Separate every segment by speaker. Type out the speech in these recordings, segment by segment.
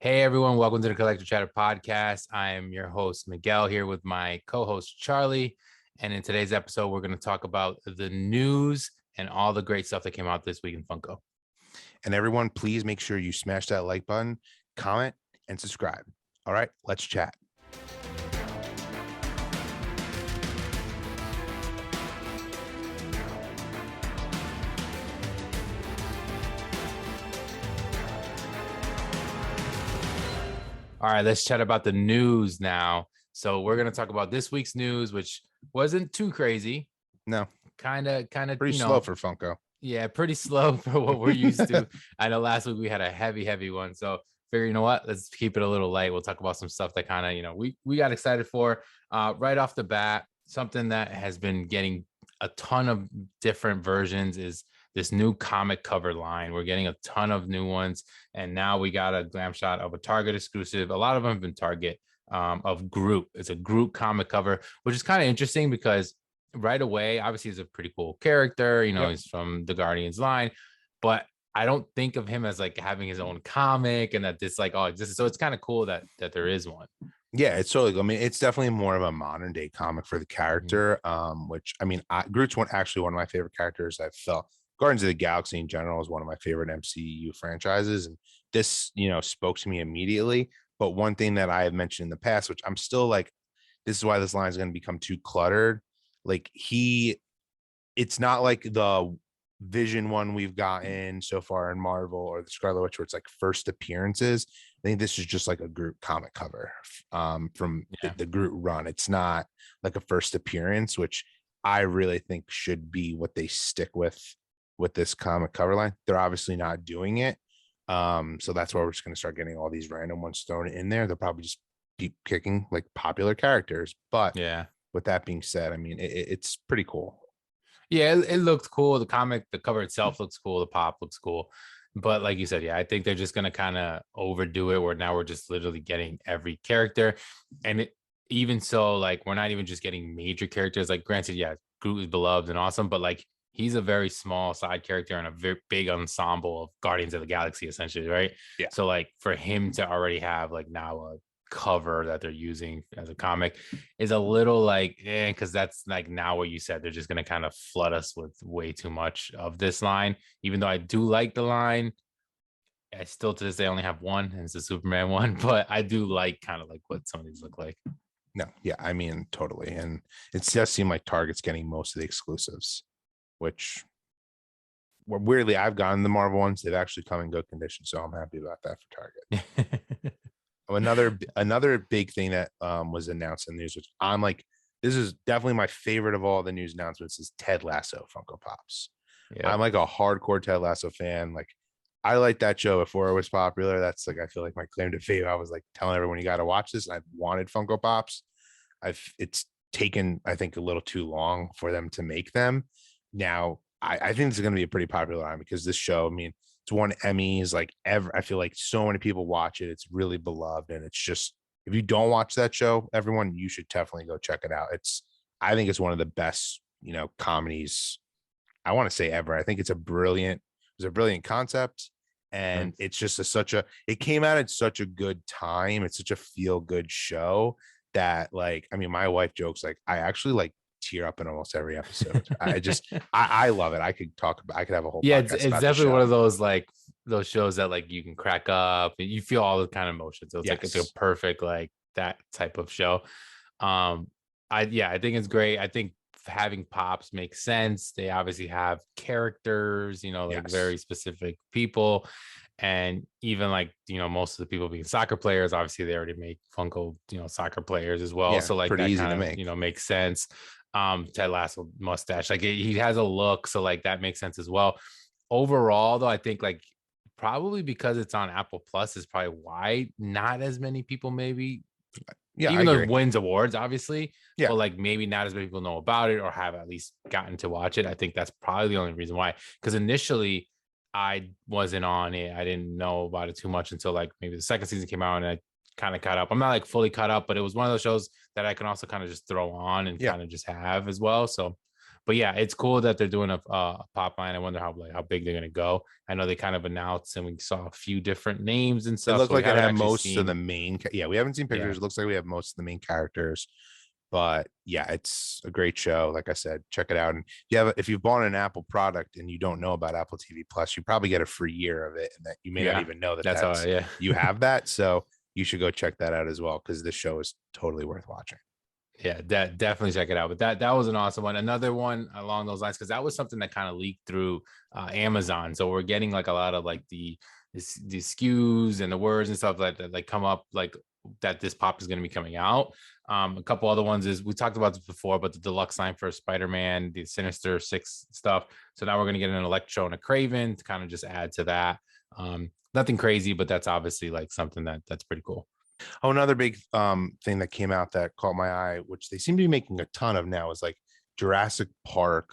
Speaker 1: Hey everyone, welcome to the Collector Chatter podcast. I am your host Miguel here with my co-host Charlie, and in today's episode we're going to talk about the news and all the great stuff that came out this week in Funko.
Speaker 2: And everyone, please make sure you smash that like button, comment, and subscribe. All right, let's chat.
Speaker 1: All right, let's chat about the news now. So we're going to talk about this week's news, which wasn't too crazy.
Speaker 2: No,
Speaker 1: kind of
Speaker 2: pretty slow for Funko.
Speaker 1: Yeah, pretty slow for what we're used to. I know last week we had a heavy one, so figure, you know what, let's keep it a little light. We'll talk about some stuff that kind of, we got excited for right off the bat. Something that has been getting a ton of different versions is this new comic cover line. We're getting a ton of new ones, and now we got a glam shot of a Target exclusive. A lot of them have been Target, of Groot. It's a Groot comic cover, which is kind of interesting because right away, obviously, he's a pretty cool character. Yep. He's from the Guardians line, but I don't think of him as like having his own comic and that this like all exists. So it's kind of cool that there is one.
Speaker 2: Yeah, it's totally. I mean, it's definitely more of a modern day comic for the character. Which I mean, Groot's actually one of my favorite characters. I felt Guardians of the Galaxy in general is one of my favorite MCU franchises, and this, spoke to me immediately. But one thing that I have mentioned in the past, which I'm still like, this is why this line is going to become too cluttered. Like it's not like the Vision one we've gotten so far in Marvel or the Scarlet Witch where it's like first appearances. I think this is just like a Groot comic cover from the Groot run. It's not like a first appearance, which I really think should be what they stick with this comic cover line. They're obviously not doing it. So that's why we're just going to start getting all these random ones thrown in there. They'll probably just keep kicking like popular characters. But yeah, with that being said, I mean, it's pretty cool.
Speaker 1: Yeah, it looked cool. The cover itself looks cool. The pop looks cool. But like you said, yeah, I think they're just going to kind of overdo it where now we're just literally getting every character. And even so, like, we're not even just getting major characters. Like, granted, yeah, Groot is beloved and awesome, but like, he's a very small side character in a very big ensemble of Guardians of the Galaxy, essentially, right?
Speaker 2: Yeah.
Speaker 1: So, like, for him to already have, like, now a cover that they're using as a comic is a little like because that's like now what you said, they're just going to kind of flood us with way too much of this line. Even though I do like the line, I still to this day only have one, and it's the Superman one, but I do like kind of like what some of these look like.
Speaker 2: No, yeah, I mean, totally. And it does seem like Target's getting most of the exclusives, which weirdly I've gotten the Marvel ones. They've actually come in good condition, so I'm happy about that for Target. Another big thing that was announced in the news, which I'm like, this is definitely my favorite of all the news announcements, is Ted Lasso Funko Pops. Yep. I'm like a hardcore Ted Lasso fan. Like, I liked that show before it was popular. That's like, I feel like my claim to fame. I was like telling everyone you got to watch this, and I wanted Funko Pops. It's taken, I think, a little too long for them to make them. Now, I think this is going to be a pretty popular line because this show, I mean, it's won Emmys, like ever. I feel like so many people watch it. It's really beloved. And it's just, if you don't watch that show, everyone, you should definitely go check it out. I think it's one of the best, comedies, I want to say ever. I think it's a brilliant concept. And it's just it came out at such a good time. It's such a feel good show that, like, I mean, my wife jokes, like, I actually like tear up in almost every episode. I love it. I could have a whole
Speaker 1: podcast. It's definitely one of those like those shows that like you can crack up and you feel all the kind of emotions. So it's like it's a perfect like that type of show. I think it's great. I think having Pops makes sense. They obviously have characters, very specific people. And even like, most of the people being soccer players, obviously they already make Funko, soccer players as well. So like pretty easy to make, makes sense. Ted Lasso mustache, like he has a look, so like that makes sense as well. Overall though, I think like probably because it's on Apple Plus is probably why not as many people maybe, even though it wins awards obviously, but like maybe not as many people know about it or have at least gotten to watch it. I think that's probably the only reason why, because initially I wasn't on it. I didn't know about it too much until like maybe the second season came out, and I kind of caught up. I'm not like fully caught up, but it was one of those shows that I can also kind of just throw on and kind of just have as well. So, But yeah, it's cool that they're doing a pop line. I wonder how big they're gonna go. I know they kind of announced and we saw a few different names and
Speaker 2: It
Speaker 1: stuff.
Speaker 2: looked
Speaker 1: So we
Speaker 2: like it
Speaker 1: haven't
Speaker 2: had
Speaker 1: actually
Speaker 2: most of
Speaker 1: seen.
Speaker 2: the main. Yeah, we haven't seen
Speaker 1: Yeah,
Speaker 2: pictures. It looks like we have most of the main characters. But yeah, it's a great show. Like I said, check it out. And if you've bought an Apple product and you don't know about Apple TV Plus, you probably get a free year of it, and that you may not
Speaker 1: yeah,
Speaker 2: even know that
Speaker 1: that's how. Yeah.
Speaker 2: you have that. So you should go check that out as well, because this show is totally worth watching.
Speaker 1: Yeah, that definitely check it out. But that was an awesome one. Another one along those lines, because that was something that kind of leaked through Amazon. So we're getting like a lot of like the SKUs and the words and stuff that like come up like that this pop is going to be coming out. A couple other ones is we talked about this before, but the deluxe line for Spider-Man, the Sinister Six stuff. So now we're going to get an Electro and a Craven to kind of just add to that. Nothing crazy, but that's obviously like something that's pretty cool.
Speaker 2: Oh, another big thing that came out that caught my eye, which they seem to be making a ton of now, is like Jurassic Park,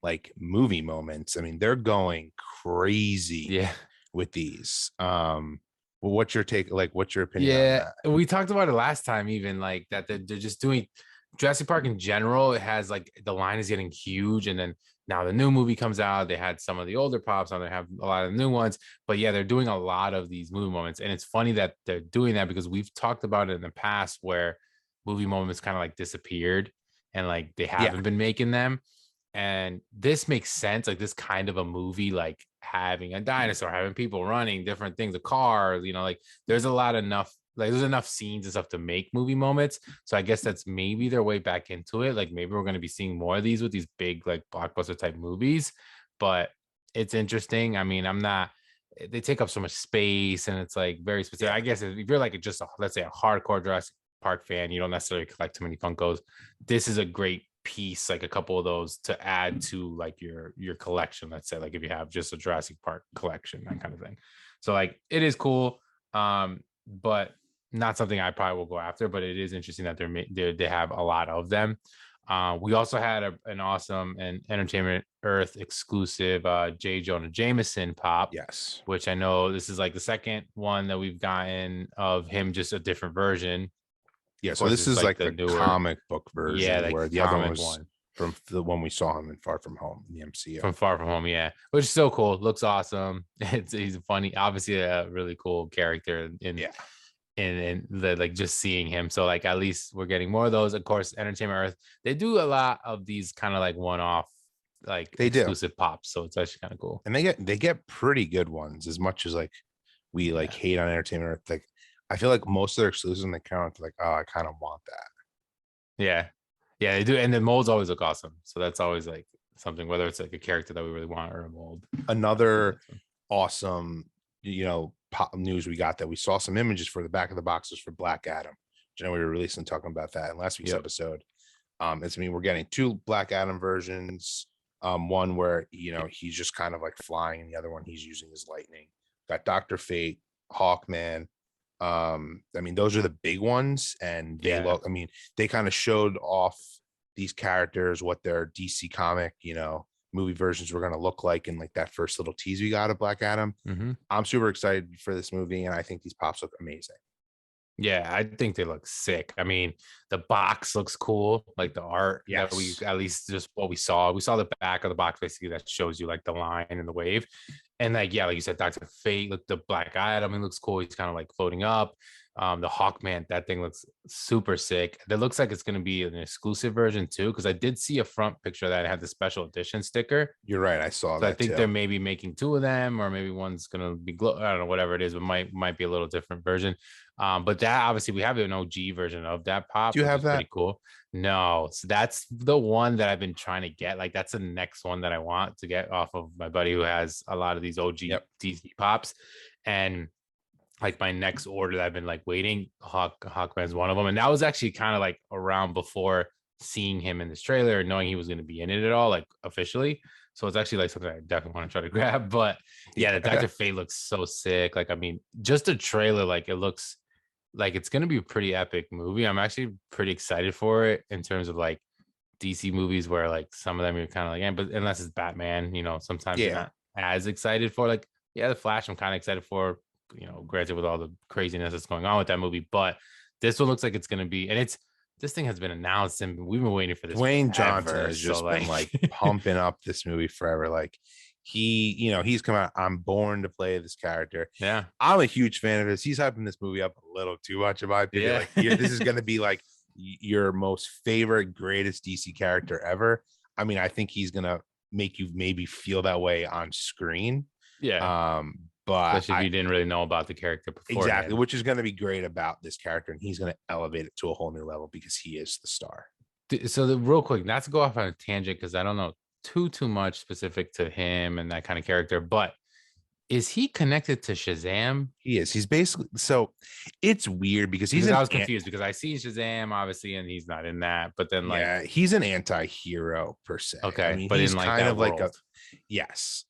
Speaker 2: like movie moments. I mean, they're going crazy
Speaker 1: Yeah.
Speaker 2: with these. Well, what's your take? Like, what's your opinion on
Speaker 1: Yeah,
Speaker 2: that?
Speaker 1: we talked about it last time, even like that they're just doing Jurassic Park in general. It has like the line is getting huge, and then now the new movie comes out. They had some of the older pops, now they have a lot of the new ones. But yeah, they're doing a lot of these movie moments, and it's funny that they're doing that because we've talked about it in the past where movie moments kind of like disappeared and like they
Speaker 2: Yeah,
Speaker 1: haven't been making them. And this makes sense, like this kind of a movie, like having a dinosaur, having people running different things, a car, like there's a lot enough, like there's enough scenes and stuff to make movie moments. So I guess that's maybe their way back into it. Like maybe we're going to be seeing more of these with these big like blockbuster type movies. But it's interesting. I mean, I'm not, they take up so much space and it's like very specific.
Speaker 2: yeah.
Speaker 1: I guess if you're like just let's say a hardcore Jurassic Park fan, you don't necessarily collect too many Funkos. This is a great piece, like a couple of those to add to like your collection. Let's say like if you have just a Jurassic Park collection, that kind of thing. So like it is cool, but not something I probably will go after. But it is interesting that they have a lot of them. We also had an awesome and Entertainment Earth exclusive J. Jonah Jameson pop.
Speaker 2: Yes.
Speaker 1: Which I know this is like the second one that we've gotten of him, just a different version.
Speaker 2: Yeah.
Speaker 1: Of
Speaker 2: So
Speaker 1: course,
Speaker 2: this
Speaker 1: it's
Speaker 2: is
Speaker 1: like
Speaker 2: like
Speaker 1: the
Speaker 2: the
Speaker 1: newer,
Speaker 2: comic book
Speaker 1: yeah,
Speaker 2: version,
Speaker 1: like
Speaker 2: where the other one
Speaker 1: comic
Speaker 2: was
Speaker 1: one
Speaker 2: from the one we saw him in Far From Home in the MCU.
Speaker 1: from Far From Home, yeah, which is so cool. Looks awesome. He's funny, obviously a really cool character in
Speaker 2: Yeah.
Speaker 1: in the like just seeing him. So like at least we're getting more of those. Of course, Entertainment Earth, they do a lot of these kind of like one-off like
Speaker 2: They do.
Speaker 1: exclusive pops. So it's actually kind of cool.
Speaker 2: And they get pretty good ones, as much as like we like
Speaker 1: Yeah.
Speaker 2: hate on Entertainment Earth. Like I feel like most of their exclusives in the count, like, oh, I kind of want that.
Speaker 1: Yeah. Yeah, they do. And the molds always look awesome. So that's always like something, whether it's like a character that we really want or a mold.
Speaker 2: Another awesome, pop news we got, that we saw some images for the back of the boxes for Black Adam. You know, we were releasing talking about that in last week's episode. We're getting two Black Adam versions. One where he's just kind of like flying, and the other one he's using his lightning. Got Dr. Fate, Hawkman. Those are the big ones, and they look. I mean, they kind of showed off these characters, what their DC comic, movie versions were going to look like in like that first little tease we got of Black Adam.
Speaker 1: Mm-hmm.
Speaker 2: I'm super excited for this movie, and I think these pops look amazing.
Speaker 1: Yeah, I think they look sick. I mean, the box looks cool, like the art that we, at least just what we saw. We saw the back of the box basically that shows you like the line and the wave. And like, yeah, like you said, Dr. Fate, look, the Black Adam, it looks cool. He's kind of like floating up. The Hawkman, that thing looks super sick. That looks like it's going to be an exclusive version too, because I did see a front picture that had the special edition sticker.
Speaker 2: You're right, I saw that.
Speaker 1: I think they're maybe making two of them, or maybe one's going to be I don't know, whatever it is, but might be a little different version. But that obviously we have an OG version of that pop.
Speaker 2: Do you have that?
Speaker 1: Pretty cool. No, so that's the one that I've been trying to get. Like that's the next one that I want to get off of my buddy who has a lot of these OG DC pops. And like my next order that I've been like waiting, Hawkman's one of them. And that was actually kind of like around before seeing him in this trailer and knowing he was going to be in it at all, like officially. So it's actually like something I definitely want to try to grab. But yeah, the Dr. Fate looks so sick. Like, I mean, just a trailer, like it looks like it's going to be a pretty epic movie. I'm actually pretty excited for it in terms of like DC movies where like some of them you're kind of like, but unless it's Batman, sometimes you're not as excited for. Like, yeah, The Flash, I'm kind of excited for, granted with all the craziness that's going on with that movie. But this one looks like it's going to be, and this thing has been announced and we've been waiting for this.
Speaker 2: Dwayne Johnson
Speaker 1: forever,
Speaker 2: has just
Speaker 1: so,
Speaker 2: been like pumping up this movie forever. Like he's come out. I'm born to play this character.
Speaker 1: Yeah,
Speaker 2: I'm a huge fan of this. He's hyping this movie up a little too much, in my opinion.
Speaker 1: yeah.
Speaker 2: Like, this is going to be like your most favorite, greatest DC character ever. I mean, I think he's going to make you maybe feel that way on screen.
Speaker 1: Yeah.
Speaker 2: But
Speaker 1: especially if you didn't really know about the character before.
Speaker 2: Exactly, which is going to be great about this character, and he's going to elevate it to a whole new level because he is the star.
Speaker 1: So real quick, not to go off on a tangent because I don't know too much specific to him and that kind of character, but is he connected to Shazam?
Speaker 2: He is. He's basically, so it's weird because
Speaker 1: I was confused because I see Shazam obviously and he's not in that, but then like
Speaker 2: he's an anti-hero per se.
Speaker 1: Okay,
Speaker 2: I mean,
Speaker 1: but
Speaker 2: he's
Speaker 1: in like
Speaker 2: kind of
Speaker 1: world.
Speaker 2: like yes.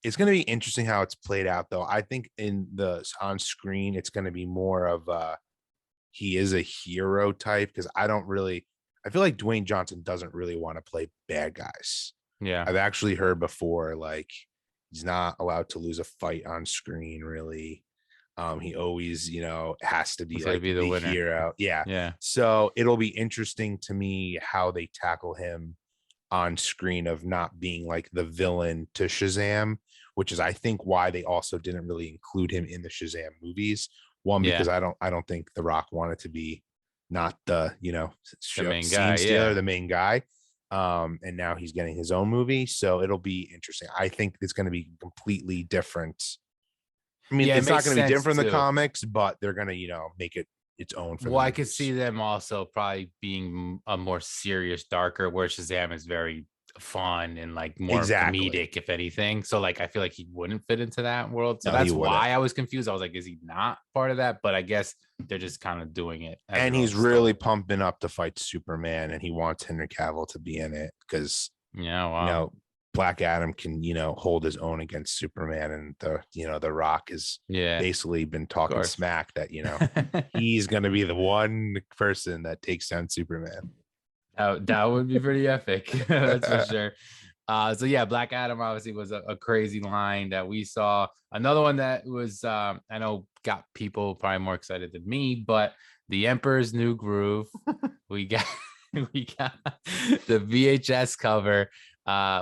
Speaker 2: It's going to be interesting how it's played out, though. I think in the on screen, it's going to be more of he is a hero type because I feel like Dwayne Johnson doesn't really want to play bad guys.
Speaker 1: Yeah,
Speaker 2: I've actually heard before, like he's not allowed to lose a fight on screen, really. He always, has to be like the winner. Hero. Yeah. So it'll be interesting to me how they tackle him on screen of not being like the villain to Shazam, which is I think why they also didn't really include him in the Shazam movies. One, because I don't think The Rock wanted to be not the
Speaker 1: the main guy,
Speaker 2: the main guy. And now he's getting his own movie, so it'll be interesting. I think it's going to be completely different. I mean, it's not going to be different from the comics, but they're going to make it its own.
Speaker 1: I could see them also probably being a more serious, darker, where Shazam is very fun and like more comedic, if anything. So like I feel like he wouldn't fit into that world. So that's why I was confused. I was like, is he not part of that? But I guess they're just kind of doing it.
Speaker 2: And he's really pumping up to fight Superman, and he wants Henry Cavill to be in it because Black Adam can hold his own against Superman, and the Rock has basically been talking smack that he's going to be the one person that takes down Superman.
Speaker 1: That would be pretty epic. That's for sure. So yeah, Black Adam obviously was a crazy line that we saw. Another one that was I know got people probably more excited than me, but the Emperor's New Groove. we got the VHS cover.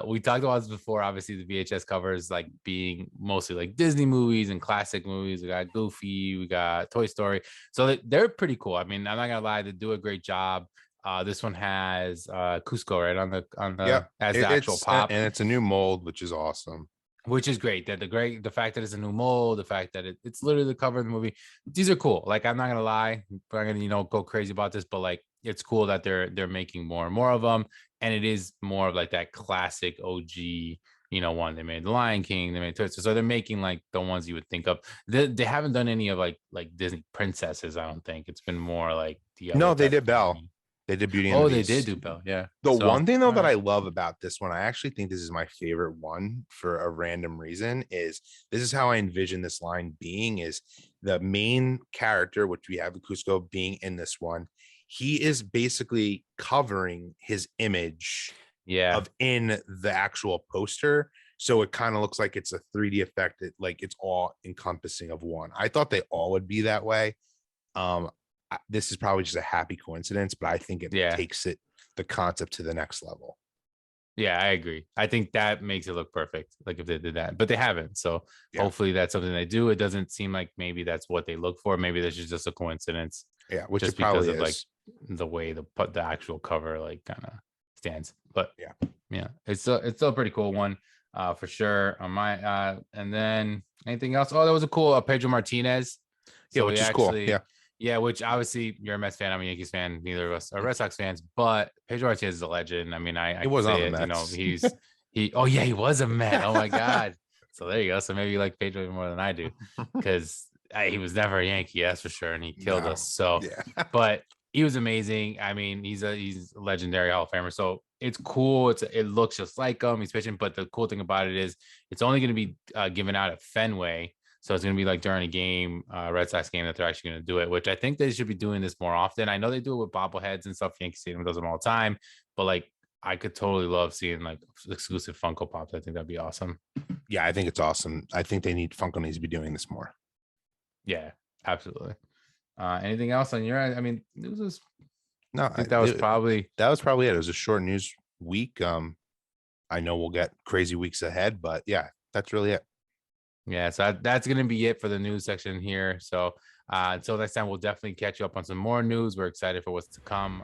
Speaker 1: We talked about this before. Obviously, the VHS covers like being mostly like Disney movies and classic movies. We got Goofy, we got Toy Story, so they're pretty cool. I mean, I'm not gonna lie, they do a great job. This one has Cusco right on the as the actual pop,
Speaker 2: and it's a new mold, which is awesome.
Speaker 1: Which is great. The fact that it's a new mold, the fact that it's literally the cover of the movie. These are cool. Like I'm not gonna lie, I'm not gonna go crazy about this, but like it's cool that they're making more and more of them, and it is more of like that classic OG. One they made The Lion King, they made Toy Story, so they're making like the ones you would think of. They haven't done any of like Disney princesses. I don't think it's been more like
Speaker 2: they did Belle. They did Beauty and the Beast.
Speaker 1: They did do Belle. Yeah.
Speaker 2: The one thing though that I love about this one, I actually think this is my favorite one for a random reason, is this is how I envision this line being, is the main character, which we have Cusco being in this one. He is basically covering his image in the actual poster. So it kind of looks like it's a 3D effect. Like it's all encompassing of one. I thought they all would be that way. This is probably just a happy coincidence, but I think it takes the concept to the next level.
Speaker 1: Yeah, I agree. I think that makes it look perfect. Like if they did that, but they haven't. So hopefully that's something they do. It doesn't seem like maybe that's what they look for. Maybe this is just a coincidence.
Speaker 2: Yeah, which
Speaker 1: just
Speaker 2: it probably
Speaker 1: because
Speaker 2: is.
Speaker 1: Of like the way the actual cover like kind of stands. But yeah, it's still a pretty cool one for sure. On my and then anything else? Oh, that was a cool Pedro Martinez.
Speaker 2: So which is cool.
Speaker 1: Yeah, which obviously you're a Mets fan. I'm a Yankees fan. Neither of us are Red Sox fans, but Pedro Martinez is a legend. I mean, I
Speaker 2: was on
Speaker 1: the
Speaker 2: Mets.
Speaker 1: he was a Met. Oh my God. So there you go. So maybe you like Pedro even more than I do, because he was never a Yankee, that's for sure, and he killed us. So, but he was amazing. I mean, he's a legendary Hall of Famer. So it's cool. It looks just like him. He's pitching, but the cool thing about it is it's only going to be given out at Fenway. So it's going to be like during a game, Red Sox game, that they're actually going to do it, which I think they should be doing this more often. I know they do it with bobbleheads and stuff. Yankee Stadium does them all the time, but like I could totally love seeing like exclusive Funko Pops. I think that'd be awesome.
Speaker 2: Yeah, I think it's awesome. I think Funko needs to be doing this more.
Speaker 1: Yeah, absolutely. Anything else on your end? I mean, it was
Speaker 2: No,
Speaker 1: I think that was probably
Speaker 2: it. It was a short news week. I know we'll get crazy weeks ahead, but yeah, that's really it.
Speaker 1: Yeah, so that's going to be it for the news section here. So until next time, we'll definitely catch you up on some more news. We're excited for what's to come.